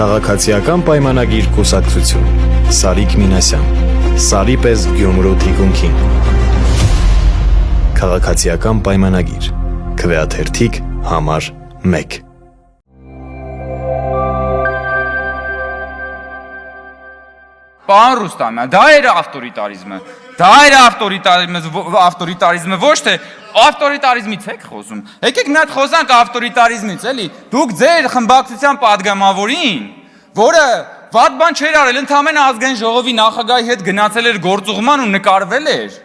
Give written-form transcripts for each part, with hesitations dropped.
Քաղաքացիական պայմանագիր կուսակցություն Սարիկ Մինասյան Սարի պես Գյումրու թիկունքին Քաղաքացիական պայմանագիր Քվեաթերթիկ համար 1 Պարոն Ռուստամյան, դա էր ավտորիտարիզմը, ավտորիտարիզմը ոչ թե ավտորիտարիզմից եք խոսում, եկեք մի հատ խոսանք ավտորիտարիզմից, էլի, դուք ձեր խմբակցության պատգամավորին, որը վատ բան չէր արել, ընդամենը ազգային ժողովի նախագահի հետ գնացել էր գործուղման ու նկարվել էր,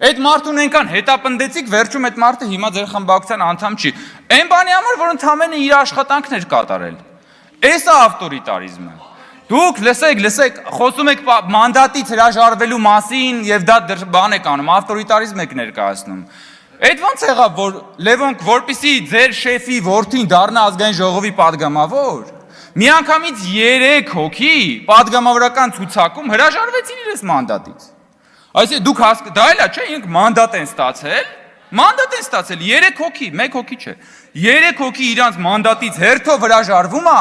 այդ մարդուն այնքան հետապնդեցիք, վերջում այդ մարդը հիմա ձեր խմբակցության անդամ չի, այն բանի համար, որ ընդամենը իր աշխատանքն էր կատարել, էս է ավտորիտարիզմը Դուք լսեք, խոսում եք մանդատից հրաժարվելու մասին եւ դա բան եք անում, ավտորիտարիզմ եք ներկայացնում։ Այդ ոնց եղավ, որ Լևոնք որպեսի ձեր շեֆի որդին դառնա ազգային ժողովի падգամավոր, միանգամից 3 հոգի падգամավորական ցուցակում հրաժարվեցին իրենց մանդատից։ Այսինքն դուք դա էլա չէ, իրենք մանդատ են ստացել, 3 հոգի, 1 հոգի չէ։ 3 հոգի իրանց մանդատից հերթով հրաժարվում է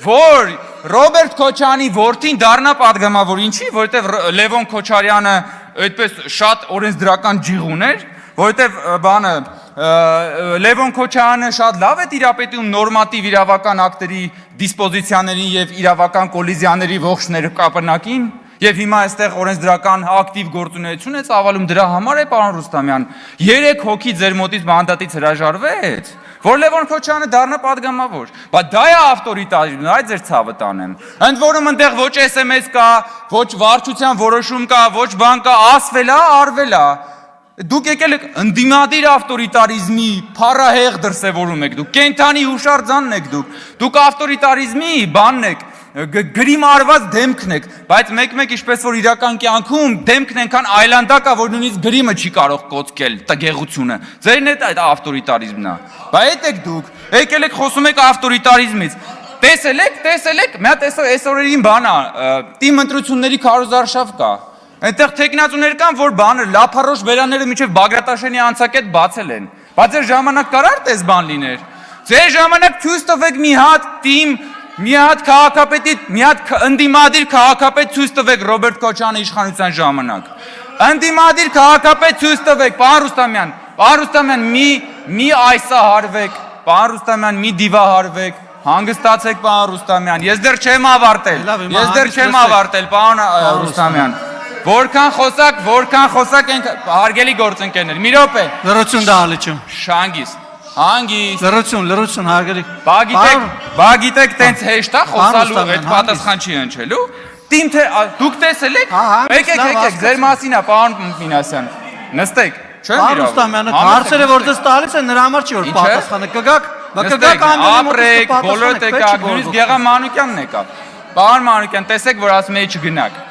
որ Ռոբերտ Քոչարյանի որդին դառնա падգամավոր, ինչի, որովհետև Լևոն Քոչարյանը այդպես շատ օրենսդրական ջիղ ուներ, որովհետև Լևոն Քոչարյանը շատ լավ է տիրապետում նորմատիվ իրավական ակտերի դիսպոզիցիաներին եւ իրավական կոլիզիաների ողջ ներկապնակին եւ հիմա այստեղ օրենսդրական ակտիվ գործունեություն է ծավալում դրա համար է պարոն Ռուստամյան 3 հոգի ձեր մոտից մանդատից հրաժարվեց որ Լևոն Քոչարյանը դառնա падգամավոր, բայց դա է ավտորիտարիզմը, այդ ձեր ցավը տանեմ։ Ընդ որում այնտեղ ոչ SMS կա, ոչ վարչության որոշում կա, ոչ բան կա, ասվել է, արվել է։ Դուք եկել եք ընդդիմադիր ավտորիտարիզմի փառահեղ դրսևորում եք դուք, կենթանի հուշարձանն եք դուք ավտորիտարիզմի բանն եք, գրիմ արված դեմքն եք, բայց մեկ-մեկ ինչպես որ իրական կյանքում դեմքն այնքան այլանդակ է, որ նույնիսկ գրիմը չի կարող կոծկել տգեղությունը։ Ձերն է այդ ավտորիտարիզմն է։ Բայց այդ եք դուք, եկել եք խոսում եք ավտորիտարիզմից։ Տեսել եք, մի հատ այս օրերին բան է, թիմ ընտրությունների քարոզարշավ կա։ Այնտեղ տեխնացուներ կան, որ բանը լափարոշ բերանները մինչև Բագրատաշենի անցակետ բացել են։ Բայց ձեր ժամանակ կարար տես բան լիներ։ Ձեր ժամանակ ցույց տվեք մի հատ թիմ Մի հատ քաղաքապետի, մի հատ ընդդիմադիր քաղաքապետ ցույց տվեք Ռոբերտ Քոչարյանի իշխանության ժամանակ։ Ընդդիմադիր քաղաքապետ ցույց տվեք, պարոն Ռուստամյան, մի այսահարվեք, պարոն Ռուստամյան, մի դիվահարվեք, հանգստացեք, պարոն Ռուստամյան։ Ես դեռ չեմ ավարտել, պարոն Ռուստամյան։ Որքան խոսակ ենք հարգելի գործընկերներ։ Մի րոպե։ Լրություն դահլիճում։ Շանգիստ Հանգիստ Լրություն հարգելի Բա գիտեք տենց հեշտ է խոսալու այդ պատասխան չի հնչելու Դուք տեսել եք Եկեք ձեր մասին է պարոն Մինասյան Նստեք Պարոն Ռուստամյանը հարցերը որ դες տալիս են նրա համար չի որ պատասխանը կգաք ապրեք բոլորդ եկաք նույնիսկ Գեղամ Մանուկյանն եկավ Պարոն Մանուկյան տեսեք որ ասում էի չգնաք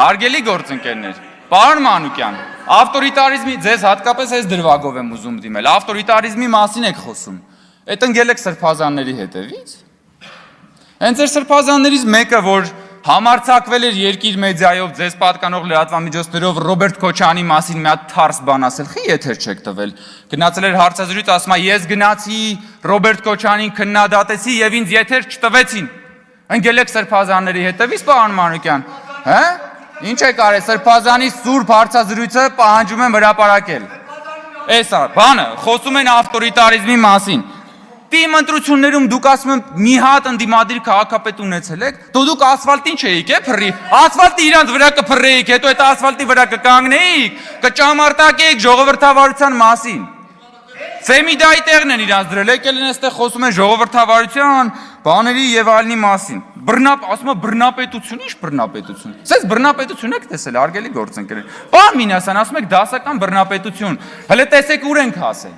Հարգելի գործընկերներ Պարոն Մանուկյան Ավտորիտարիզմի ձեզ հատկապես այս դրվագով եմ ուզում դիմել, ավտորիտարիզմի մասին եք խոսում, այդ ընկել եք սրբազանների հետևից, հենց էր սրբազաններից մեկը, որ համարձակվել էր երկիր մեդիայով, ձեզ պատկանող լրատվամիջոցներով Ռոբերտ Քոչարյանի մասին մի հատ թարս բան ասել, խի եթեր չեք տվել, գնացել էր հարցազրույց, ասում է ես գնացի Ռոբերտ Քոչարյանին քննադատեցի եւ ինձ եթեր չտվեցին, ընկել եք սրբազանների հետևից, պարոն Մանուկյան, հա? Ինչ է կարել, սրբազանի սուրբ հարցազրույցը պահանջում եմ հրապարակել։ Էսա, բանը, խոսում են ավտորիտարիզմի մասին։ Թիմ ընտրություններում դուք ասում եմ մի հատ ընդդիմադիր քաղաքապետ ունեցել եք, դուք ասֆալտին չէիք, փռի։ Ասֆալտի իրանց վրա կփռեիք, հետո այդ ասֆալտի վրա կկանգնեիք, կճամարտակեիք ժողովրդավարության մասին։ Ֆեմիդայի տեղն են իրանց դրել, եկել են այստեղ խոսում են ժողովրդավարության, բաների եւ այլնի մասին։ Ասում է բռնապետություն, ի՞նչ բռնապետություն։ Սենց բռնապետություն եք տեսել, հարգելի գործընկերներ։ Պարոն Մինասյան, ասում եք դասական բռնապետություն։ Հələ տեսեք ուր ենք հասել։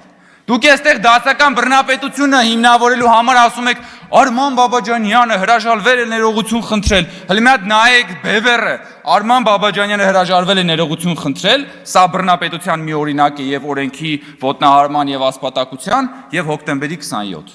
Դուք այստեղ դասական բռնապետությունը հիմնավորելու համար ասում եք Արման Բաբաջանյանը հրաժարվել է ներողություն խնդրել։ Հələ մի հատ նայեք բևեռը։ Արման Բաբաջանյանը հրաժարվել է ներողություն խնդրել, սա բռնապետության մի օրինակ է եւ օրենքի ոտնահարման եւ ասպատակության եւ հոկտեմբերի 27։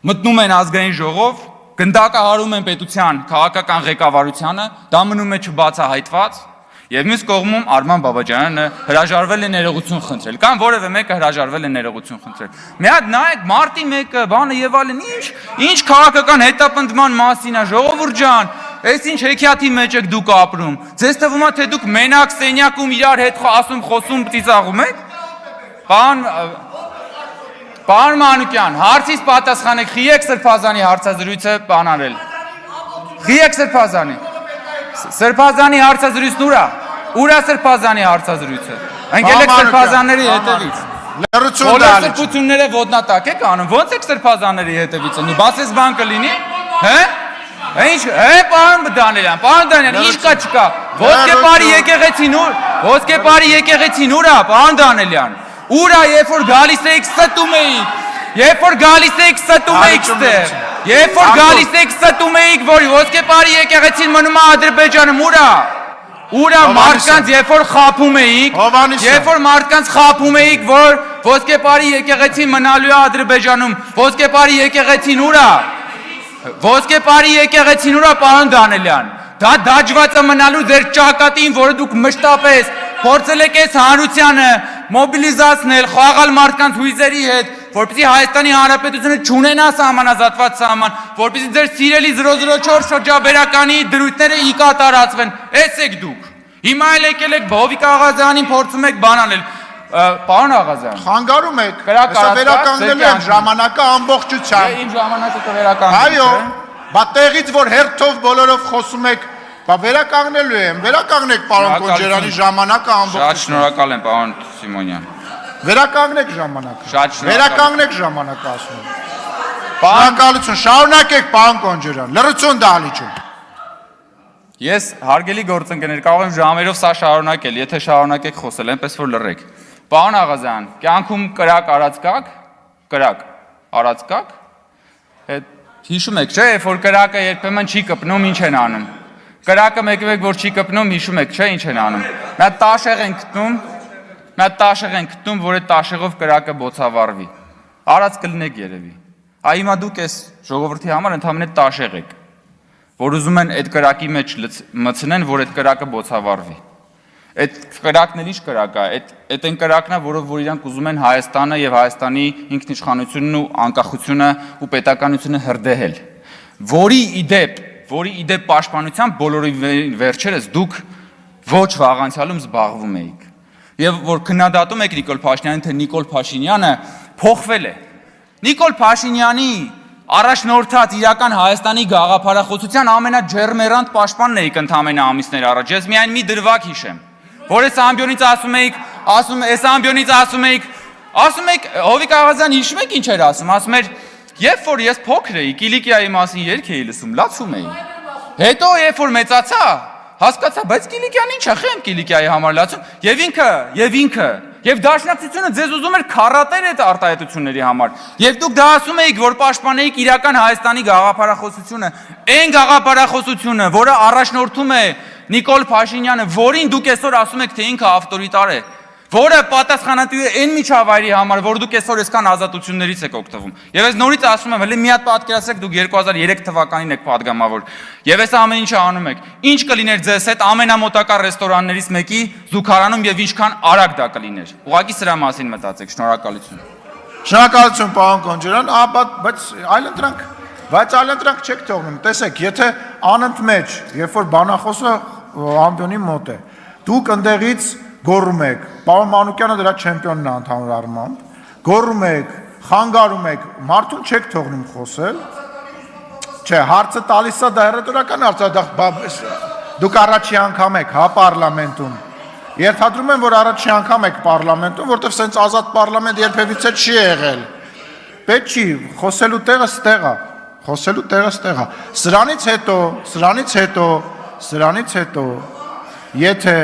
Մտնում են ազգային ժողով, գնդակահարում են պետության քաղաքական ղեկավարությանը, դա մնում է չբացահայտված Եվ մյուս կողմում Արման Բաբաջյանը հրաժարվել է ներողություն խնդրել, կամ որևէ մեկը հրաժարվել է ներողություն խնդրել։ Մի հատ նայեք մարտի 1-ը, բանը եւ այլն, ինչ քաղաքական հետապնդման մասին է, ժողովուրդ ջան, այս ինչ հեքիաթի մեջ եք դուք ապրում։ Ձեզ թվում է թե դուք մենակ սենյակում իրար հետ խոսում ծիծաղում եք։ Պարոն Մանուկյան, հարցից պատասխանեք, խիեք Սրբազանի հարցազրույցը բանարել։ Խիեք Սրբազանի։ Սրբազանի հարցազրույցն ուրա Սրբազանի հարցազրույցը։ Ընկել եք Սրբազանների հետևից։ Լրություն դալիճ։ Բոլոր սրբությունները ոտնատակ եք անում։ Ո՞նց եք Սրբազանների հետևից անի։ Բացես բան կլինի։ Հե՞։ Ինչ, պարոն Դանիելյան, ինչ կա չկա։ Ոսկեպարի եկեղեցին ուրա, պարոն Դանիելյան։ Ուրա, երբ որ գալիս եք ստում էիք։ Երբ որ գալիս եք ստում էիք ստեղ։ Երբ որ գալիս եք ստում էիք, որ Ոսկեպարի եկեղեցին մնում է Ադրբեջանում, ուրա մարդկանց երբ որ խափում էիք, երբ որ մարդկանց խափում էիք, որ Ոսկեպարի եկեղեցին մնալու է Ադրբեջանում, Ոսկեպարի եկեղեցին ուրա։ Ոսկեպարի եկեղեցին ուրա, պարոն Դանիելյան։ Դա դաջվածը մնալու ձեր ճակատին, որը դուք մշտապես փորձել եք այս հանրությանը մոբիլիզացնել, խաղալ մարդկանց հույզերի հետ, որպեսզի Հայաստանի Հանրապետությունը չունենա սահմանազատված սահման, որպեսզի ձեր սիրելի 004 շրջաբերականի դրույթները ի կատարածվեն։ Էս եք դուք։ Հիմա էլ եկել եք Հովիկ Աղազյանին փորձում եք բանանել։ Պարոն Աղազյան, խանգարում եք, հեսա վերականգնելու եմ ժամանակը ամբողջությամբ։ Իմ ժամանակը կվերականգնեմ։ Այո, բա տեղից որ հերթով բոլորով խոսում եք, բա վերականգնելու եմ, վերականգնեք պարոն Կոնջերյանի ժամանակը ամբողջությամբ։ Շատ շնորհակալ եմ, պարոն Սիմոնյան։ Վերականգնեք ժամանակը։ Շատ շնորհակալ։ Վերականգնեք ժամանակը ասում եմ։ Շնորհակալություն, շարունակեք պարոն Կոնջերյան, լրություն դահլիճում։ Ես հարգելի գործընկերներ, կարող եմ ժամերով սա շարունակել, եթե շարունակեք խոսել, այնպես որ լռեք։ Պարոն Աղազյան, կյանքում կրակ արած կաք։ Հիշում եք, չէ, որ կրակը երբեմն չի կպնում, ինչ են անում։ Կրակը մեկ որ չի կպնում, հիշում եք, չէ, ինչ են անում։ Նա տաշեղ են գտնում, որ այդ տաշեղով կրակը բոցավառվի։ Արած կլինեք երևի։ Հիմա դուք այս ժողովրդի համար ընդհանրապես տաշեղ եք, որ ուզում են այդ կրակի մեջ մտցնեն, որ այդ կրակը բոցավառվի։ Այդ կրակն էլ ինչ կրակ է, այդ այն կրակն է, որով որ իրանք ուզում են Հայաստանը եւ Հայաստանի ինքնիշխանությունն ու անկախությունը ու պետականությունը հրդեհել։ Որի իդեպ պաշտպանությամբ բոլորի վերջերս դուք ոչ վաղանցյալում զբաղվում էիք։ Եվ որ քննադատում եք Նիկոլ Փաշինյանին, թե Նիկոլ Փաշինյանը փոխվել է։ Նիկոլ Փաշինյանի առաջնորդած իրական Հայաստանի գաղափարախոսության ամենաջերմերանտ պաշտպանն էիք ընդամենը ամիսներ առաջ։ Ես միայն մի դրվագ հիշեմ, որ այս ամբիոնից ասում էիք, Հովիկ Աղազյան հիշում եք ինչ էր ասում էր, երբ որ ես փոքր էի, Կիլիկիայի մասին երգ էի լսում, լացում էի։ Հետո երբ որ մեծացա, հասկացա, բայց Կիլիկյան ինչ է, խեմ Կիլիկիայի համար լացում, եւ ինքը Եվ դաշնակցությունը ձեզ ուզում էր քարատել այդ արտահայտությունների համար։ Եվ դուք դա ասում էիք, որ պաշտպանեիք իրական Հայաստանի գաղափարախոսությունը, այն գաղափարախոսությունը, որը առաջնորդում է Նիկոլ Փաշինյանը, որին դուք այսօր ասում եք, թե ինքը ավտորիտար է, որը պատասխանատու է այն միջավայրի համար, որ դուք այսօր այսքան ազատություններից եք օգտվում։ Եվ ես նորից ասում եմ, հələ մի հատ պատկերացրեք, դուք 2003 թվականին եք падգամավոր։ Եվ այս ամեն ինչը անում եք։ Ինչ կլիներ ձեզ հետ ամենամոտակա ռեստորաններից մեկի զուգարանում եւ ինչքան արագ դա կլիներ։ Ուղղակի սրա մասին մտածեք։ Շնորհակալություն։ Շնորհակալություն, պարոն Կոնջերյան, բայց այլընտրանք չեք թողնում։ Տեսեք, եթե անընդմեջ, երբ որ բանախոսը ամբիոնի մոտ է, դուք ընդեղից գոռում եք, պարոն Մանուկյանը դրա չեմպիոնն է ընդհանուր առմամբ, գոռում եք, խանգարում եք, մարդուն չեք թողնում խոսել, չէ, հարցը տալիս է դա հեռատորական հարց է, դուք առաջի անգամ եք, հա, պարլամենտում, երթադրում եմ, որ առաջի անգամ եք պարլամենտում, որտեղ սենց ազատ պարլամենտ երբևիցե չի եղել, պետք չի, խոսելու տեղը ստեղ է, սրանից հետո, եթե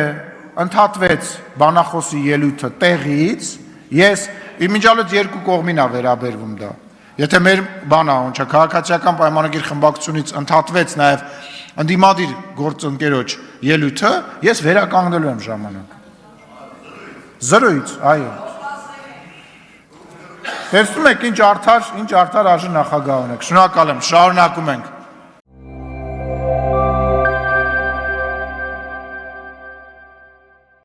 ընդհատվեց բանախոսի ելույթը տեղից, ես իմիջալից երկու կողմին է վերաբերվում դա։ Եթե մեր բանա, ոնչա քաղաքացիական պայմանագիր խմբակցությունից ընդհատվեց նաև ընդդիմադիր գործընկերոջ ելույթը, ես վերականգնելու եմ ժամանակ։ 0-ից, այո։ Տեսնում եք ինչ արդար արժե նախագահ ունեք։ Շնորհակալ եմ, շարունակում ենք։